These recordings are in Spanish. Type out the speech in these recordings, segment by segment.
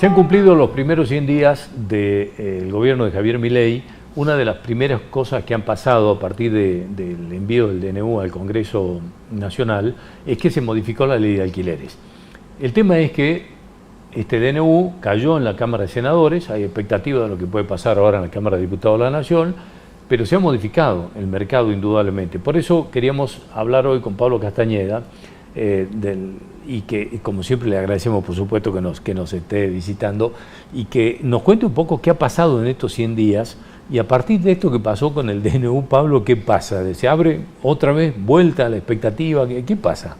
Se han cumplido los primeros 100 días del gobierno de Javier Milei. Una de las primeras cosas que han pasado a partir del envío del DNU al Congreso Nacional es que se modificó la ley de alquileres. El tema es que este DNU cayó en la Cámara de Senadores, hay expectativa de lo que puede pasar ahora en la Cámara de Diputados de la Nación, pero se ha modificado el mercado indudablemente. Por eso queríamos hablar hoy con Pablo Castañeda, y que como siempre le agradecemos por supuesto que nos esté visitando y que nos cuente un poco qué ha pasado en estos 100 días y a partir de esto que pasó con el DNU, Pablo, ¿qué pasa? ¿Se abre otra vez vuelta a la expectativa? ¿Qué pasa?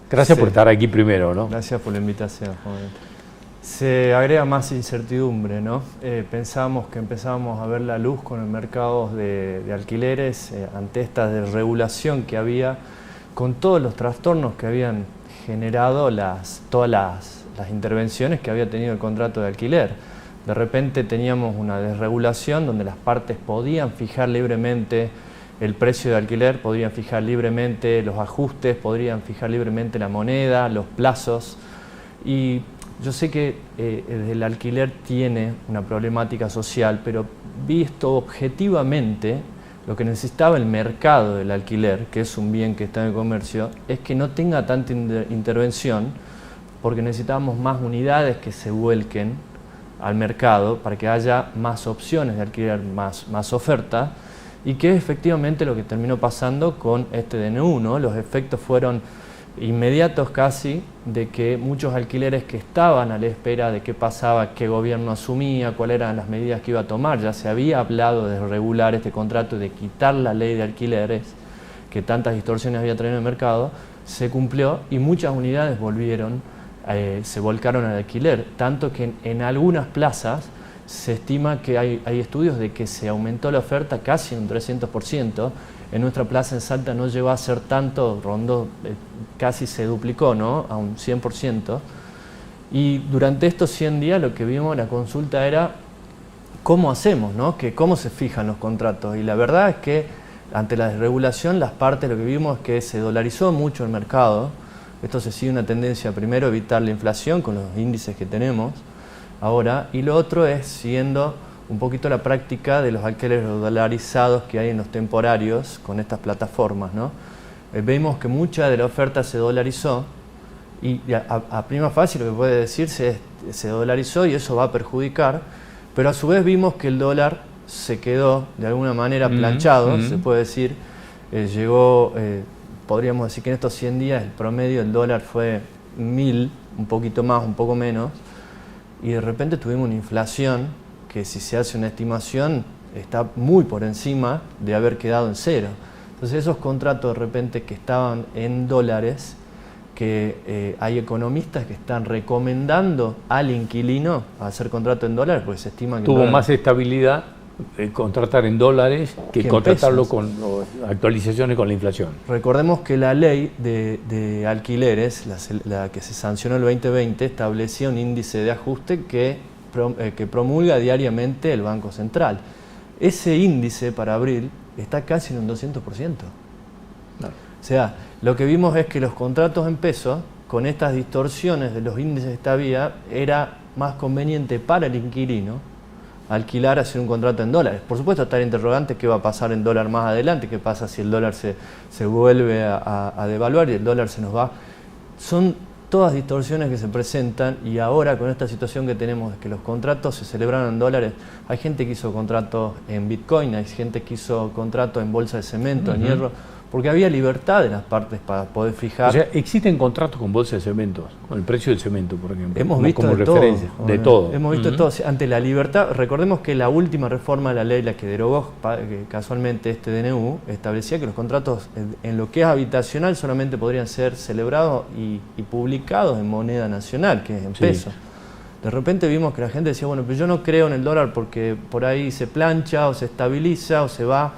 Gracias por estar aquí primero, ¿no? Gracias por la invitación, Juan. Se agrega más incertidumbre, ¿no? Pensábamos que empezábamos a ver la luz con el mercado de alquileres ante esta desregulación que había con todos los trastornos que habían generado todas las intervenciones que había tenido el contrato de alquiler. De repente teníamos una desregulación donde las partes podían fijar libremente el precio de alquiler, podrían fijar libremente los ajustes, podrían fijar libremente la moneda, los plazos. Y yo sé que el alquiler tiene una problemática social, pero visto objetivamente, lo que necesitaba el mercado del alquiler, que es un bien que está en el comercio, es que no tenga tanta intervención, porque necesitábamos más unidades que se vuelquen al mercado para que haya más opciones de alquiler, más oferta, y que es efectivamente lo que terminó pasando con este DNU, ¿no? Los efectos fueron inmediatos casi, de que muchos alquileres que estaban a la espera de qué pasaba, qué gobierno asumía, cuáles eran las medidas que iba a tomar. Ya se había hablado de regular este contrato, de quitar la ley de alquileres, que tantas distorsiones había traído en el mercado, se cumplió y muchas unidades se volcaron al alquiler, tanto que en algunas plazas se estima que hay estudios de que se aumentó la oferta casi un 300%. En nuestra plaza en Salta no llegó a ser tanto, rondó, casi se duplicó, ¿no? A un 100%. Y durante estos 100 días lo que vimos, la consulta era cómo hacemos, ¿no? Cómo se fijan los contratos. Y la verdad es que ante la desregulación, las partes, lo que vimos es que se dolarizó mucho el mercado. Esto se sigue una tendencia, primero, evitar la inflación con los índices que tenemos ahora, y lo otro es siguiendo un poquito la práctica de los alquileres dolarizados que hay en los temporarios con estas plataformas, ¿no? Vemos que mucha de la oferta se dolarizó y a prima facie lo que puede decirse es se dolarizó y eso va a perjudicar, pero a su vez vimos que el dólar se quedó de alguna manera planchado, se puede decir, llegó, podríamos decir que en estos 100 días el promedio del dólar fue 1000, un poquito más, un poco menos, y de repente tuvimos una inflación que si se hace una estimación está muy por encima de haber quedado en cero. Entonces esos contratos de repente que estaban en dólares, que hay economistas que están recomendando al inquilino hacer contrato en dólares porque se estima que tuvo más estabilidad contratar en dólares que contratarlo con actualizaciones con la inflación. Recordemos que la ley de alquileres, la que se sancionó el 2020, establecía un índice de ajuste que promulga diariamente el Banco Central. Ese índice para abril está casi en un 200%. Claro. O sea, lo que vimos es que los contratos en pesos, con estas distorsiones de los índices que había, era más conveniente para el inquilino alquilar, hacer un contrato en dólares. Por supuesto está el interrogante qué va a pasar en dólar más adelante, qué pasa si el dólar se vuelve a devaluar y el dólar se nos va. Son todas distorsiones que se presentan y ahora con esta situación que tenemos de que los contratos se celebraron en dólares, hay gente que hizo contratos en Bitcoin, hay gente que hizo contratos en bolsa de cemento, en hierro, porque había libertad en las partes para poder fijar. O sea, existen contratos con bolsa de cementos, con el precio del cemento, por ejemplo. Hemos visto como de referencia, todo. De todo. Hemos visto todo. Ante la libertad, recordemos que la última reforma de la ley, la que derogó casualmente este DNU, establecía que los contratos en lo que es habitacional solamente podrían ser celebrados y publicados en moneda nacional, que es en pesos. De repente vimos que la gente decía, bueno, pero yo no creo en el dólar porque por ahí se plancha o se estabiliza o se va.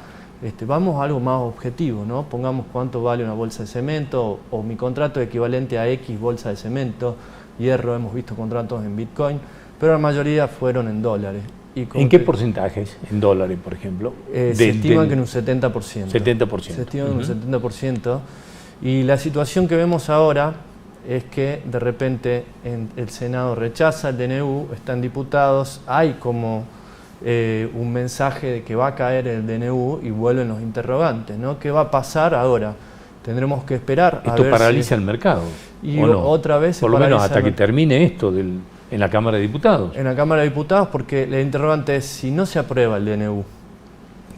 Vamos a algo más objetivo, ¿no? Pongamos cuánto vale una bolsa de cemento o mi contrato equivalente a X bolsa de cemento, hierro, hemos visto contratos en Bitcoin, pero la mayoría fueron en dólares. ¿En qué porcentajes? ¿En dólares, por ejemplo? Se estima que en un 70%. 70%. Se estima en un 70%. Y la situación que vemos ahora es que de repente el Senado rechaza el DNU, están diputados, hay como un mensaje de que va a caer el DNU y vuelven los interrogantes, ¿no? ¿Qué va a pasar ahora? Tendremos que esperar a ver. Esto paraliza el mercado. Y ¿o no? Otra vez por lo menos hasta que termine esto en la Cámara de Diputados. En la Cámara de Diputados, porque el interrogante es, si no se aprueba el DNU,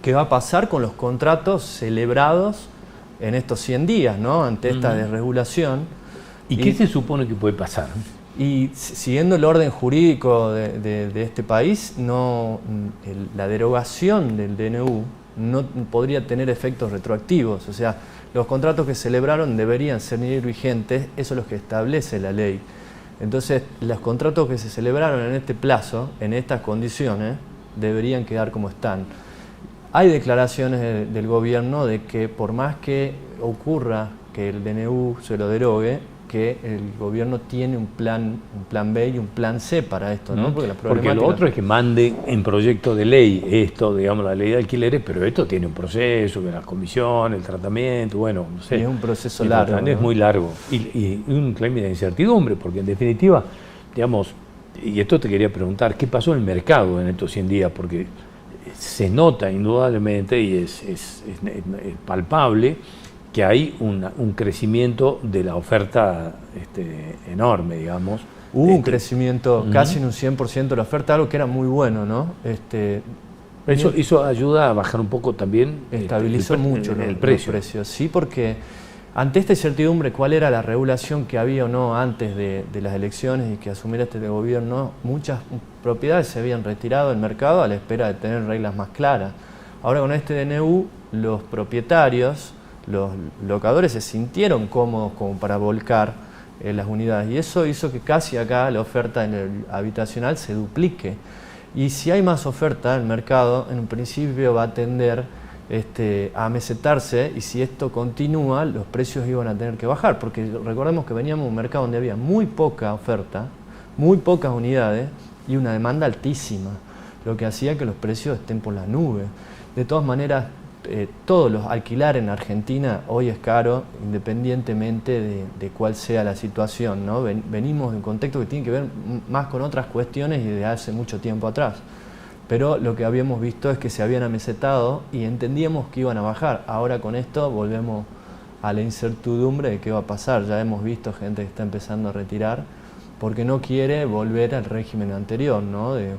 ¿qué va a pasar con los contratos celebrados en estos 100 días, ¿no? Ante esta desregulación? ¿Y qué se supone que puede pasar? Y siguiendo el orden jurídico de este país, la derogación del DNU no podría tener efectos retroactivos. O sea, los contratos que celebraron deberían seguir vigentes, eso es lo que establece la ley. Entonces, los contratos que se celebraron en este plazo, en estas condiciones, deberían quedar como están. Hay declaraciones del gobierno de que por más que ocurra que el DNU se lo derogue, que el gobierno tiene un plan B y un plan C para esto, ¿no? Porque lo otro es que mande en proyecto de ley esto, digamos, la ley de alquileres, pero esto tiene un proceso, que las comisiones, el tratamiento, bueno, no sé. Y es un proceso largo, ¿no? Es muy largo. Y un clima de incertidumbre, porque en definitiva, digamos, y esto te quería preguntar, ¿qué pasó en el mercado en estos 100 días? Porque se nota indudablemente y es palpable que hay un crecimiento de la oferta enorme, digamos. Hubo un crecimiento casi en un 100% de la oferta, algo que era muy bueno, ¿no? Eso ayuda a bajar un poco también. Estabilizó mucho el precio. Los precios, sí, porque ante esta incertidumbre, cuál era la regulación que había o no antes de las elecciones y que asumiera este gobierno, muchas propiedades se habían retirado del mercado a la espera de tener reglas más claras. Ahora con este DNU, los propietarios, los locadores se sintieron cómodos como para volcar las unidades y eso hizo que casi acá la oferta en el habitacional se duplique. Y si hay más oferta, el mercado en un principio va a tender a mesetarse y si esto continúa, los precios iban a tener que bajar, porque recordemos que veníamos de un mercado donde había muy poca oferta, muy pocas unidades y una demanda altísima, lo que hacía que los precios estén por las nubes. De todas maneras, todos los alquilar en Argentina hoy es caro, independientemente de cuál sea la situación, ¿no? Venimos de un contexto que tiene que ver más con otras cuestiones y de hace mucho tiempo atrás. Pero lo que habíamos visto es que se habían amesetado y entendíamos que iban a bajar. Ahora con esto volvemos a la incertidumbre de qué va a pasar. Ya hemos visto gente que está empezando a retirar porque no quiere volver al régimen anterior, ¿no? De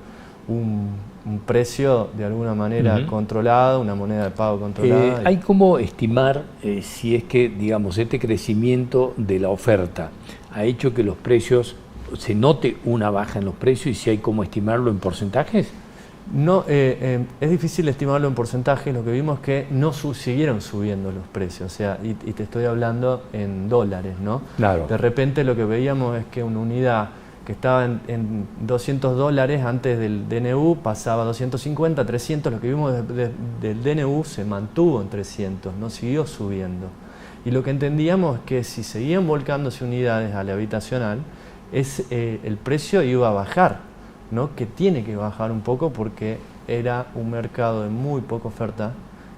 un precio de alguna manera controlado, una moneda de pago controlada. ¿Hay cómo estimar si es que, digamos, este crecimiento de la oferta ha hecho que los precios, se note una baja en los precios y si hay cómo estimarlo en porcentajes? No, es difícil estimarlo en porcentajes, lo que vimos es que no siguieron subiendo los precios, o sea, y te estoy hablando en dólares, ¿no? Claro. De repente lo que veíamos es que una unidad que estaba en $200 antes del DNU pasaba a 250, 300, lo que vimos del DNU se mantuvo en 300, no siguió subiendo. Y lo que entendíamos es que si seguían volcándose unidades a la habitacional, el precio iba a bajar, ¿no? Que tiene que bajar un poco porque era un mercado de muy poca oferta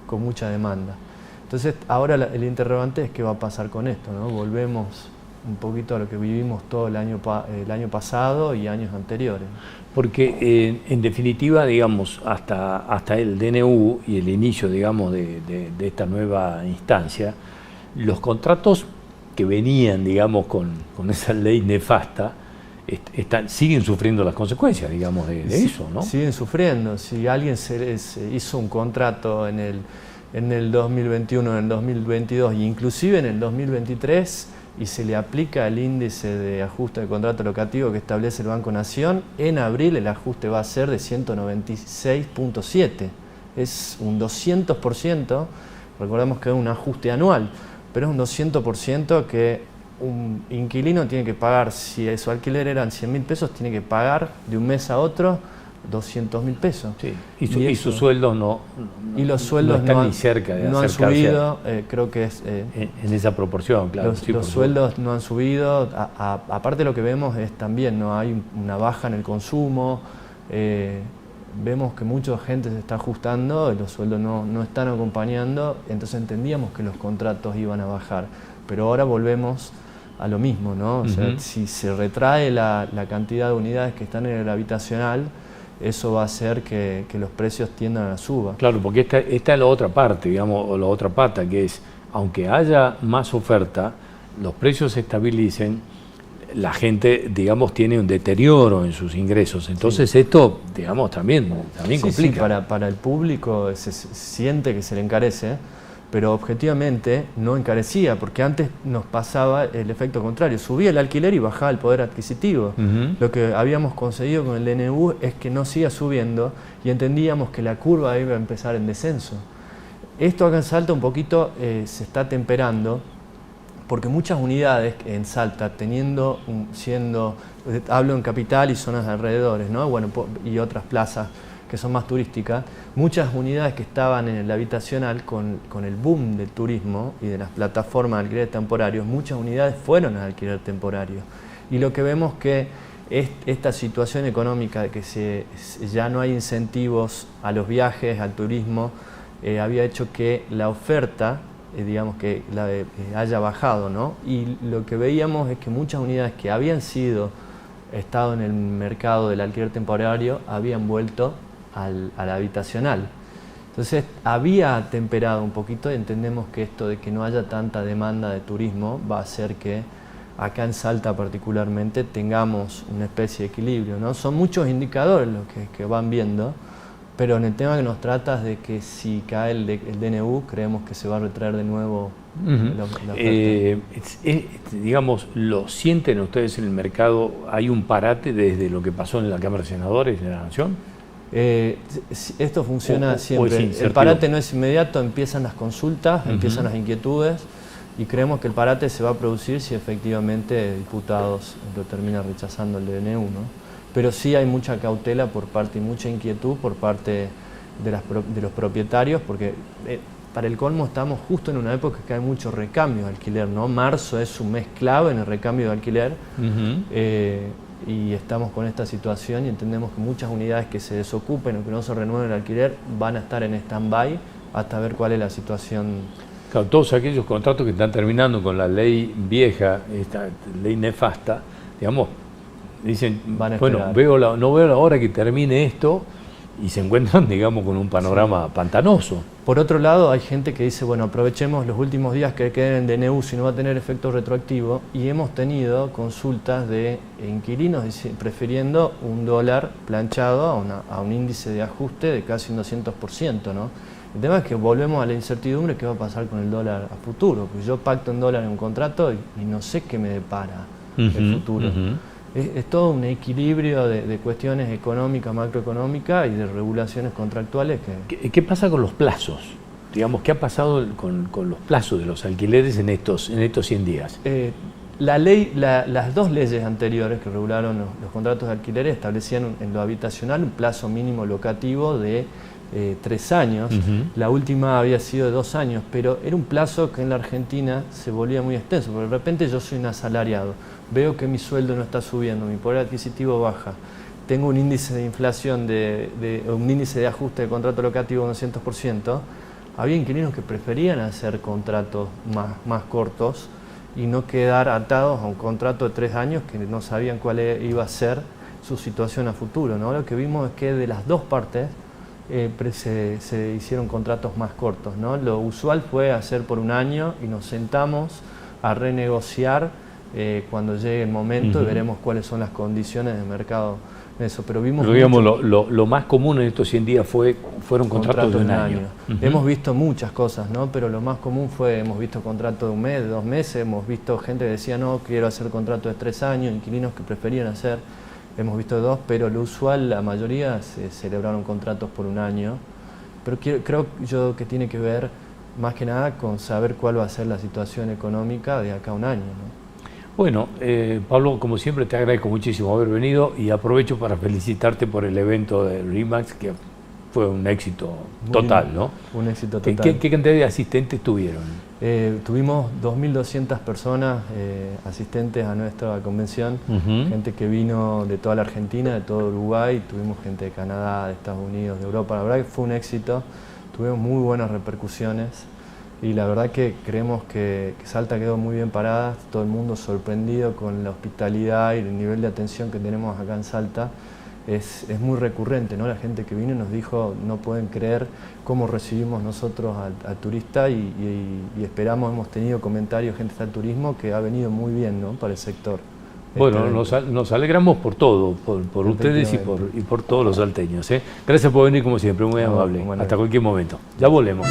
con mucha demanda. Entonces ahora el interrogante es qué va a pasar con esto, ¿no? Volvemos un poquito a lo que vivimos todo el año pasado y años anteriores. Porque en definitiva, digamos, hasta el DNU y el inicio, digamos, de esta nueva instancia, los contratos que venían, digamos, con esa ley nefasta, siguen sufriendo las consecuencias, digamos, de eso, ¿no? Siguen sufriendo. Si alguien se hizo un contrato en el 2021, en el 2022 e inclusive en el 2023 y se le aplica el índice de ajuste de contrato locativo que establece el Banco Nación, en abril el ajuste va a ser de 196.7. Es un 200%, recordemos que es un ajuste anual, pero es un 200% que un inquilino tiene que pagar. Si su alquiler eran 100.000 pesos, tiene que pagar de un mes a otro 200.000 pesos. Sí. Y sus sueldos no están ni cerca de no han subido, creo que es... en esa proporción, claro. Los sueldos no han subido, aparte lo que vemos es también, ¿no? Hay una baja en el consumo, vemos que mucha gente se está ajustando, los sueldos no están acompañando, entonces entendíamos que los contratos iban a bajar, pero ahora volvemos a lo mismo, ¿no? O sea, si se retrae la cantidad de unidades que están en el habitacional, eso va a hacer que los precios tiendan a la suba. Claro, porque esta es la otra parte, digamos, o la otra pata, que es, aunque haya más oferta, los precios se estabilicen, la gente, digamos, tiene un deterioro en sus ingresos. Entonces esto, digamos, también complica. Sí, para el público se siente que se le encarece, pero objetivamente no encarecía, porque antes nos pasaba el efecto contrario, subía el alquiler y bajaba el poder adquisitivo. Lo que habíamos conseguido con el DNU es que no siga subiendo y entendíamos que la curva iba a empezar en descenso. Esto acá en Salta un poquito se está temperando, porque muchas unidades en Salta, hablo en capital y zonas alrededores, ¿no? Bueno, y otras plazas que son más turísticas, muchas unidades que estaban en el habitacional con el boom del turismo y de las plataformas de alquiler temporarios, muchas unidades fueron al alquiler temporario. Y lo que vemos que esta situación económica de que ya no hay incentivos a los viajes, al turismo, había hecho que la oferta, digamos que haya bajado, ¿no? Y lo que veíamos es que muchas unidades que habían estado en el mercado del alquiler temporario habían vuelto al habitacional. Entonces había temperado un poquito y entendemos que esto de que no haya tanta demanda de turismo va a hacer que acá en Salta particularmente tengamos una especie de equilibrio, ¿no? Son muchos indicadores los que van viendo, pero en el tema que nos trata es de que si cae el DNU, creemos que se va a retraer de nuevo la oferta. Digamos, ¿lo sienten ustedes en el mercado? ¿Hay un parate desde lo que pasó en la Cámara de Senadores de la Nación? Esto funciona siempre. El parate no es inmediato, empiezan las consultas, empiezan las inquietudes y creemos que el parate se va a producir si efectivamente diputados lo terminan rechazando el DNU, ¿no? Pero sí hay mucha cautela por parte y mucha inquietud por parte de los propietarios, porque para el colmo estamos justo en una época que hay mucho recambio de alquiler, ¿no? Marzo es un mes clave en el recambio de alquiler. Y estamos con esta situación y entendemos que muchas unidades que se desocupen o que no se renueven el alquiler van a estar en stand-by hasta ver cuál es la situación. Claro, todos aquellos contratos que están terminando con la ley vieja, esta ley nefasta, digamos, dicen, bueno, no veo la hora que termine esto, y se encuentran, digamos, con un panorama pantanoso. Por otro lado, hay gente que dice, bueno, aprovechemos los últimos días que queden en DNU si no va a tener efecto retroactivo, y hemos tenido consultas de inquilinos prefiriendo un dólar planchado a un índice de ajuste de casi un 200%, ¿no? El tema es que volvemos a la incertidumbre qué va a pasar con el dólar a futuro, porque yo pacto en dólar en un contrato y no sé qué me depara el futuro. Es todo un equilibrio de cuestiones económicas, macroeconómicas y de regulaciones contractuales. ¿Qué pasa con los plazos? Digamos, ¿qué ha pasado con los plazos de los alquileres en estos 100 días? Las dos leyes anteriores que regularon los contratos de alquileres establecían en lo habitacional un plazo mínimo locativo de 3 años. La última había sido de 2 años, pero era un plazo que en la Argentina se volvía muy extenso, porque de repente yo soy un asalariado, veo que mi sueldo no está subiendo, mi poder adquisitivo baja, tengo un índice de inflación, un índice de ajuste de contrato locativo de 200%, había inquilinos que preferían hacer contratos más cortos y no quedar atados a un contrato de 3 años que no sabían cuál iba a ser su situación a futuro, ¿no? Lo que vimos es que de las dos partes se hicieron contratos más cortos, ¿no? Lo usual fue hacer por 1 año y nos sentamos a renegociar cuando llegue el momento y veremos cuáles son las condiciones de mercado en eso. Pero digamos, lo más común en estos 100 días fueron contratos de un año. Hemos visto muchas cosas, ¿no? Pero lo más común hemos visto contratos de 1 mes, de 2 meses, hemos visto gente que decía, no, quiero hacer contratos de 3 años, inquilinos que preferían hacer, hemos visto 2, pero lo usual, la mayoría se celebraron contratos por 1 año. Pero creo yo que tiene que ver más que nada con saber cuál va a ser la situación económica de acá a 1 año, ¿no? Bueno, Pablo, como siempre te agradezco muchísimo haber venido y aprovecho para felicitarte por el evento de RE/MAX, que fue un éxito total, ¿no? Un éxito total. ¿Qué cantidad de asistentes tuvieron? Tuvimos 2.200 personas asistentes a nuestra convención, gente que vino de toda la Argentina, de todo Uruguay, tuvimos gente de Canadá, de Estados Unidos, de Europa. La verdad que fue un éxito, tuvimos muy buenas repercusiones. y la verdad que creemos que Salta quedó muy bien parada, todo el mundo sorprendido con la hospitalidad y el nivel de atención que tenemos acá en Salta. Es muy recurrente, ¿no? La gente que vino nos dijo, no pueden creer cómo recibimos nosotros al turista y esperamos, hemos tenido comentarios, gente del turismo, que ha venido muy bien, ¿no? Para el sector. Bueno, nos alegramos por todo, por ustedes y por todos los salteños, ¿eh? Gracias por venir como siempre, muy amable. Hasta cualquier momento. Ya volvemos.